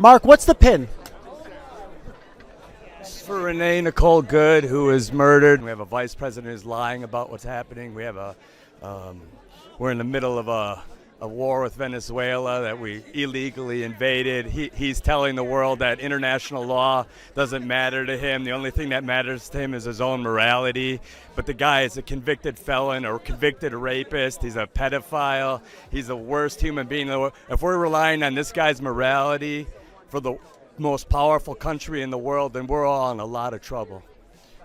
Mark, what's the pin? For Renee Nicole Good, who was murdered. We have a vice president who's lying about what's happening. We have we're in the middle of a war with Venezuela that we illegally invaded. He's telling the world that international law doesn't matter to him. The only thing that matters to him is his own morality. But the guy is a convicted felon or convicted rapist. He's a pedophile. He's the worst human being in the world. If we're relying on this guy's morality for the most powerful country in the world, then we're all in a lot of trouble.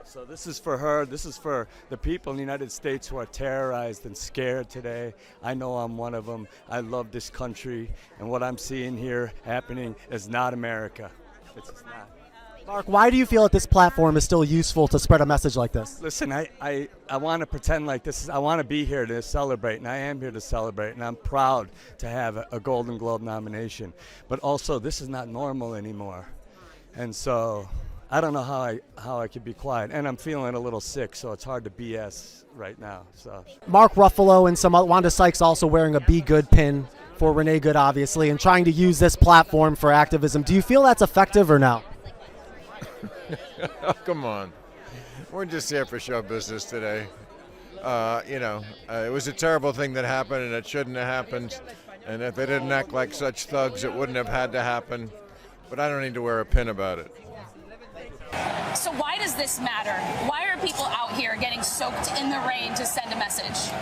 So this is for her. This is for the people in the United States who are terrorized and scared today. I know I'm one of them. I love this country, and what I'm seeing here happening is not America. It's just not. Mark, why do you feel that this platform is still useful to spread a message like this? Listen, I want to pretend like this is, I want to be here to celebrate, and I am here to celebrate, and I'm proud to have a Golden Globe nomination. But also, this is not normal anymore. And so I don't know how I could be quiet, and I'm feeling a little sick, so it's hard to BS right now. So Mark Ruffalo and Wanda Sykes also wearing a Be Good pin for Renee Good, obviously, and trying to use this platform for activism. Do you feel that's effective or no? Oh, come on. We're just here for show business today. It was a terrible thing that happened, and it shouldn't have happened. And if they didn't act like such thugs, it wouldn't have had to happen. But I don't need to wear a pin about it. So why does this matter? Why are people out here getting soaked in the rain to send a message?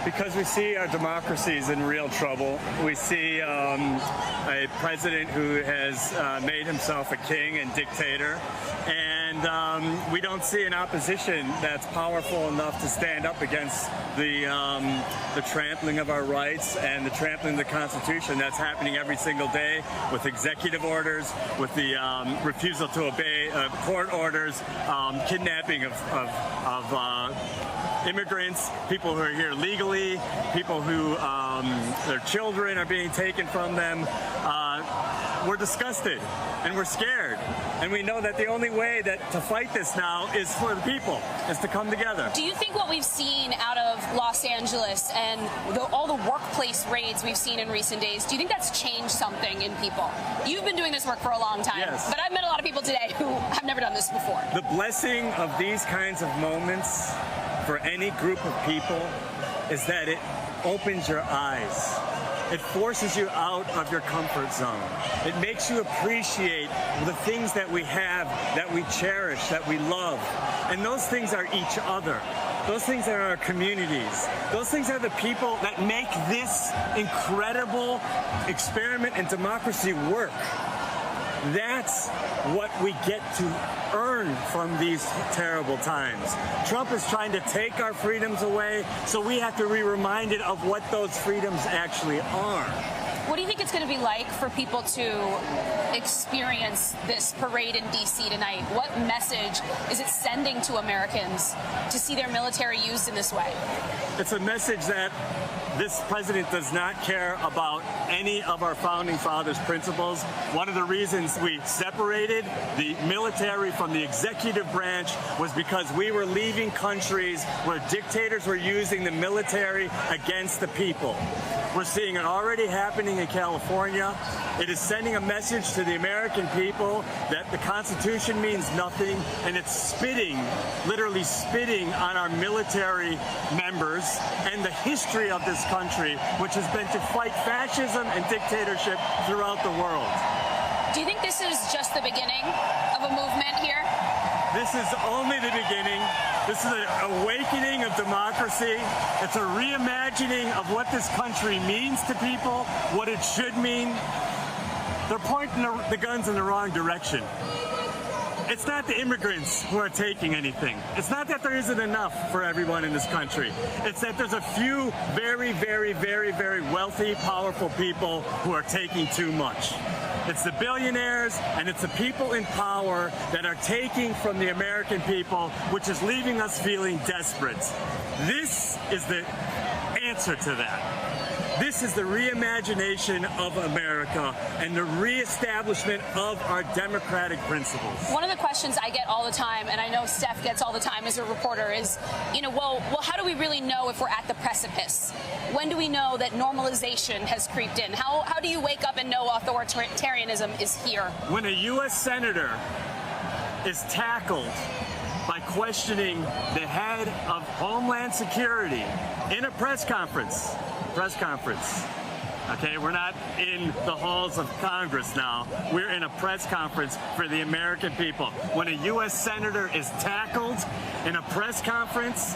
Because we see our democracy is in real trouble. We see a president who has made himself a king and dictator, and we don't see an opposition that's powerful enough to stand up against the trampling of our rights and the trampling of the Constitution that's happening every single day with executive orders, with the refusal to obey court orders, kidnapping of immigrants, people who are here legally, people who their children are being taken from them. We're disgusted and we're scared, and we know that the only way to fight this now is for the people, is to come together. Do you think what we've seen out of Los Angeles and all the workplace raids we've seen in recent days, do you think that's changed something in people? You've been doing this work for a long time, yes. But I've met a lot of people today who have never done this before. The blessing of these kinds of moments for any group of people is that it opens your eyes. It forces you out of your comfort zone. It makes you appreciate the things that we have, that we cherish, that we love. And those things are each other. Those things are our communities. Those things are the people that make this incredible experiment in democracy work. That's what we get to earn from these terrible times. Trump is trying to take our freedoms away, so we have to be reminded of what those freedoms actually are. What do you think it's going to be like for people to experience this parade in D.C. tonight? What message is it sending to Americans to see their military used in this way? It's a message that this president does not care about any of our founding fathers' principles. One of the reasons we separated the military from the executive branch was because we were leaving countries where dictators were using the military against the people. We're seeing it already happening in California. It is sending a message to the American people that the Constitution means nothing, and it's spitting, literally spitting on our military members and the history of this country, which has been to fight fascism and dictatorship throughout the world. Do you think this is just the beginning of a movement here? This is only the beginning. This is an awakening of democracy. It's a reimagining of what this country means to people, what it should mean. They're pointing the guns in the wrong direction. It's not the immigrants who are taking anything. It's not that there isn't enough for everyone in this country. It's that there's a few very, very, very, very wealthy, powerful people who are taking too much. It's the billionaires and it's the people in power that are taking from the American people, which is leaving us feeling desperate. This is the answer to that. This is the reimagination of America and the reestablishment of our democratic principles. One of the questions I get all the time, and I know Steph gets all the time as a reporter, is, well, how do we really know if we're at the precipice? When do we know that normalization has creeped in? How do you wake up and know authoritarianism is here? When a U.S. senator is tackled by questioning the head of Homeland Security in a press conference. Okay, we're not in the halls of Congress now. We're in a press conference for the American people. When a U.S. senator is tackled in a press conference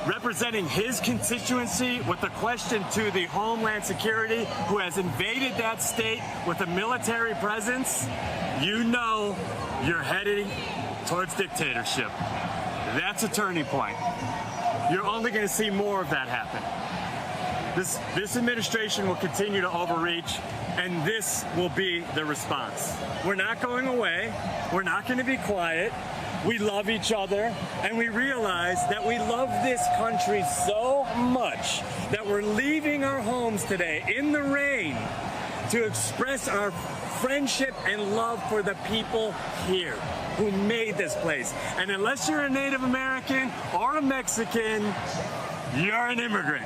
representing his constituency with a question to the Homeland Security who has invaded that state with a military presence, you know you're heading towards dictatorship. That's a turning point. You're only going to see more of that happen. This administration will continue to overreach, and this will be the response. We're not going away. We're not going to be quiet. We love each other, and we realize that we love this country so much that we're leaving our homes today in the rain to express our friendship and love for the people here who made this place. And unless you're a Native American or a Mexican, you're an immigrant.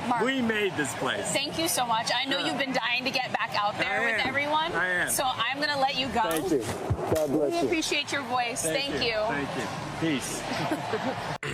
Mark, we made this place. Thank you so much. I know you've been dying to get back out there with everyone. I am. So I'm going to let you go. Thank you. God bless We you. appreciate your voice. Thank you. Thank you. Peace.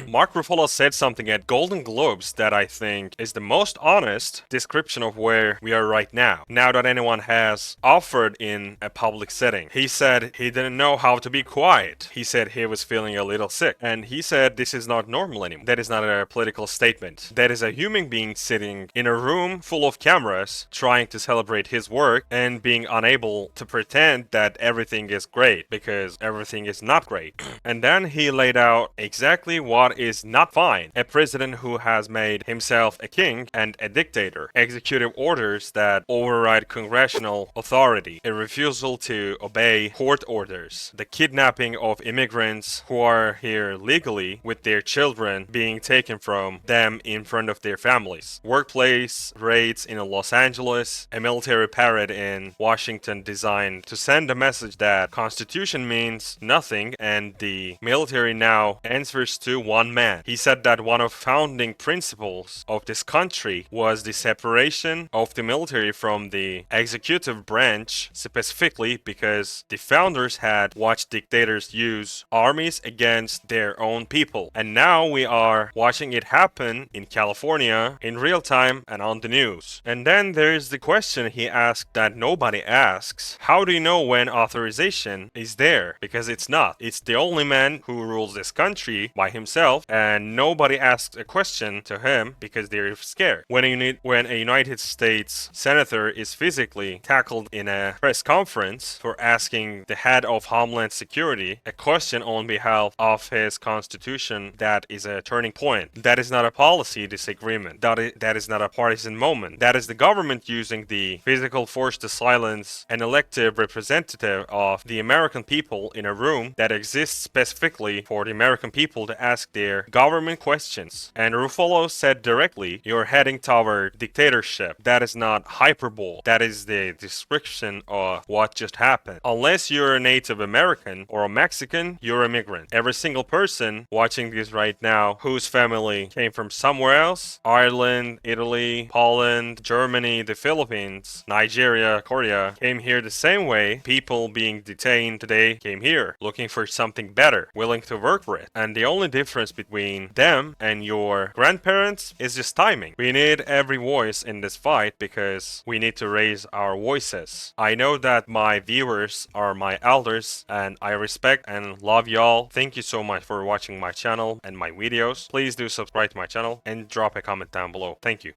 Mark Ruffalo said something at Golden Globes that I think is the most honest description of where we are right now that anyone has offered in a public setting. He said he didn't know how to be quiet. He said he was feeling a little sick. And he said this is not normal anymore. That is not a political statement. That is a human being sitting in a room full of cameras trying to celebrate his work and being unable to pretend that everything is great because everything is not great. And then he laid out exactly what is not fine. A president who has made himself a king and a dictator. Executive orders that override congressional authority. A refusal to obey court orders. The kidnapping of immigrants who are here legally with their children being taken from them in front of their families. Workplace raids in Los Angeles. A military parade in Washington designed to send a message that Constitution means nothing and the military now answers to one man. He said that one of founding principles of this country was the separation of the military from the executive branch, specifically because the founders had watched dictators use armies against their own people. And now we are watching it happen in California in real time and on the news. And then there's the question he asked that nobody asks. How do you know when authorization is there? Because it's not. It's the only man who rules this country by himself, and nobody asks a question to him because they're scared. When a United States senator is physically tackled in a press conference for asking the head of Homeland Security a question on behalf of his constitution, that is a turning point. That is not a policy disagreement. That is not a partisan moment. That is the government using the physical force to silence an elected representative of the American people in a room that exists specifically for the American people to ask their government questions. And Ruffalo said directly, you're heading toward dictatorship. That is not hyperbole. That is the description of what just happened. Unless you're a Native American or a Mexican, you're an immigrant. Every single person watching this right now whose family came from somewhere else, Ireland, Italy, Poland, Germany, the Philippines, Nigeria, Korea, came here the same way people being detained today came here, looking for something better, willing to work for it. And the only difference between them and your grandparents is just timing. We need every voice in this fight because we need to raise our voices. I know that my viewers are my elders and I respect and love y'all. Thank you so much for watching my channel and my videos. Please do subscribe to my channel and drop a comment down below. Thank you.